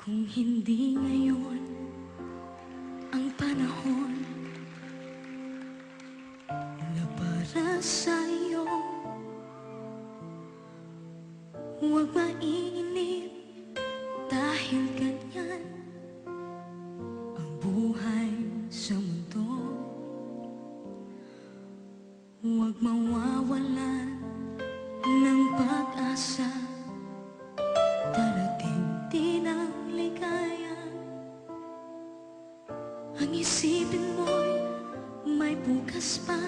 Kung hindi ngayon ang panahon na para sa'yo, huwag mainip dahil ganyan ang buhay sa mundo. Huwag mawawalan ng pag-asa, darating din ang ligaya. Ang isipin mo'y may bukas pa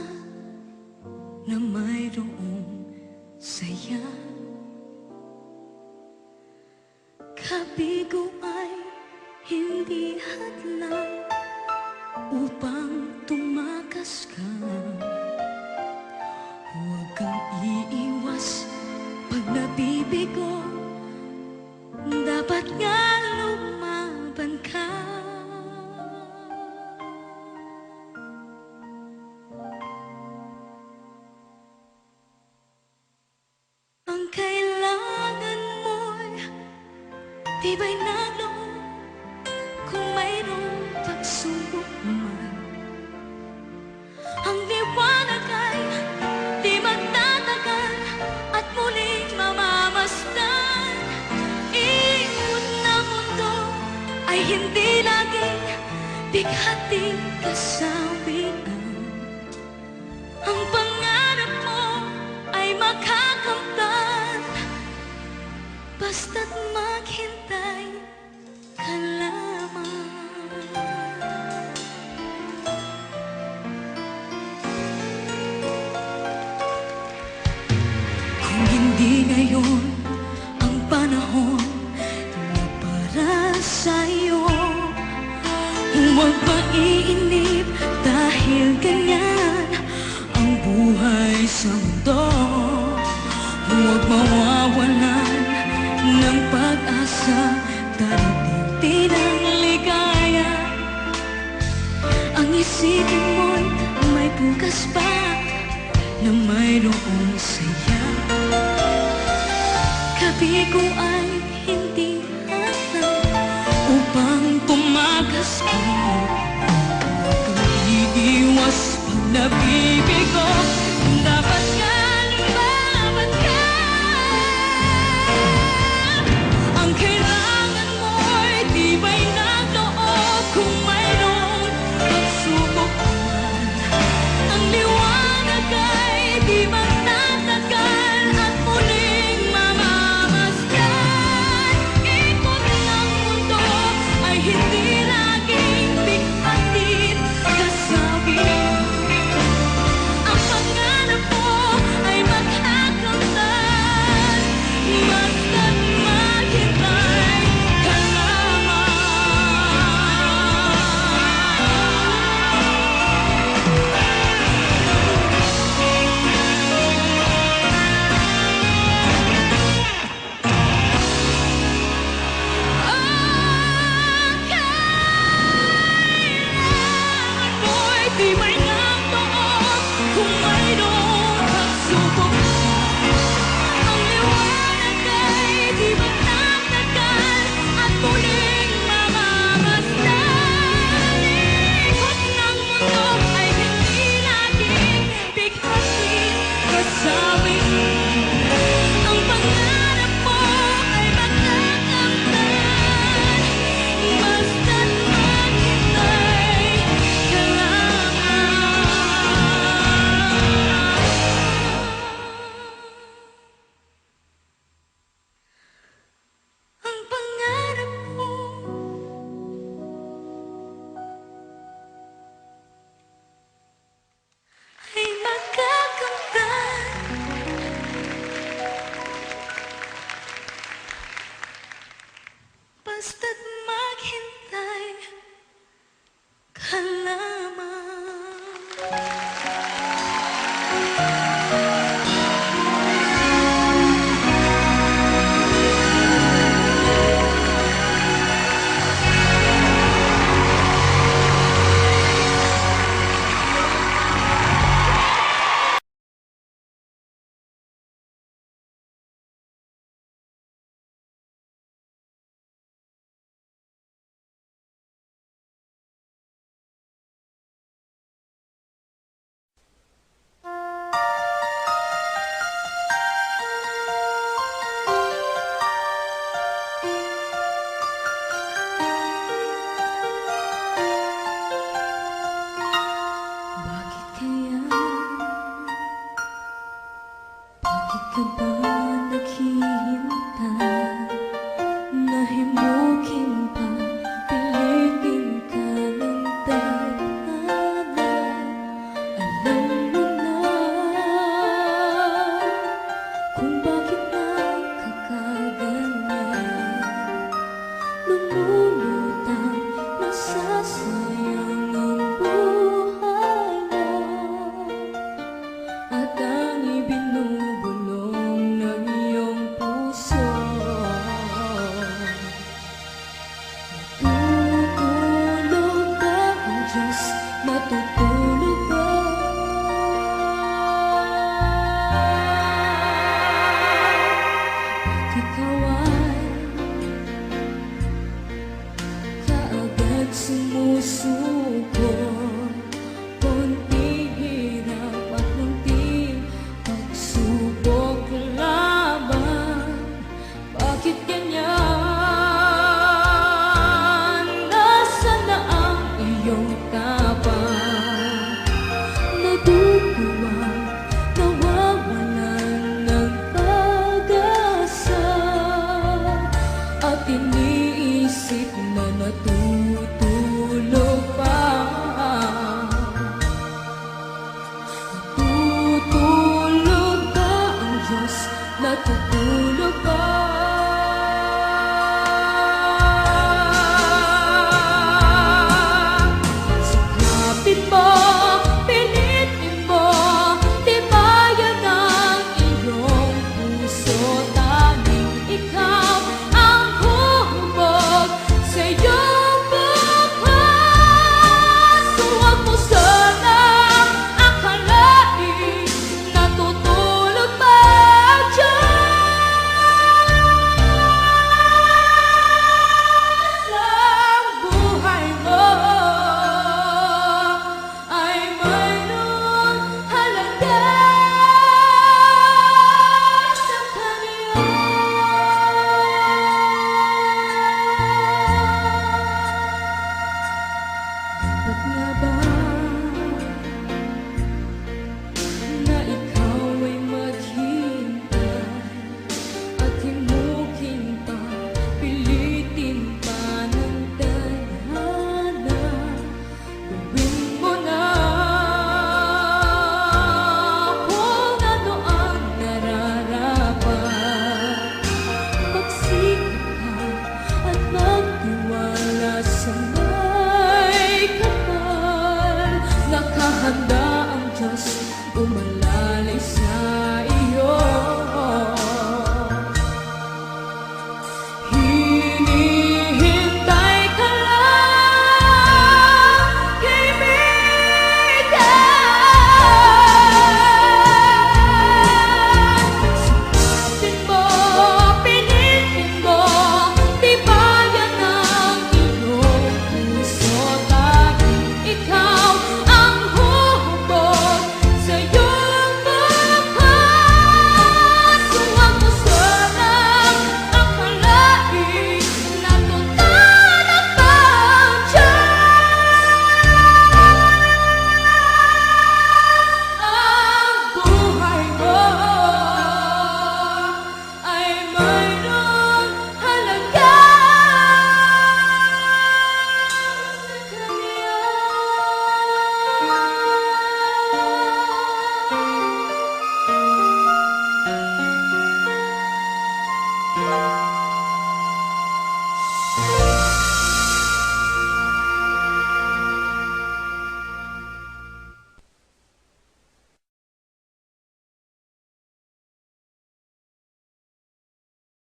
na mayroong saya. Kabigo ay hindi hadlang upang tumakas ka. Huwag kang iiwas pag nabibigo, dapat nga lumaban ka. Ang kailangan mo'y tibay na loob kung mayroong pagsubok man. Ang liwanag ay di magtatagal at muling mamamasdan. Ikot ng mundo ay hindi laging bighating kasawian. Ang pangarap mo ay makakamtan, basta't maghintay ka lamang. Kung hindi ngayon ang panahon na para sa'yo, huwag maiinip dahil ganyan ang buhay sa mundo. Huwag mawawalan ng pag-asa, darating din ang ligaya. Ang isipin mo'y may bukas pa na mayroong saya. Kabigo ay hindi hadlang upang tumakas ka. Huwag kang iiwas pag nabibigo, dapat nga lumaban ka. Ang kailangan mo'y tibay ng loob kung mayroong pagsubok man. Ang liwanag ay di magtatagal at muling mamamasdan. Ikot ng mundo ay hindi laging bighatin kasawian. Ang pangarap mo ay makakamtan, basta't maghintay ka lamang. Ang sumusuko. Konting hirap at munting pagsubok laban. Bakit ganyan? Nasaan na ang iyong tapang? Natutuwa, nawawalan ng pag-asa, at iniisip na natutuwa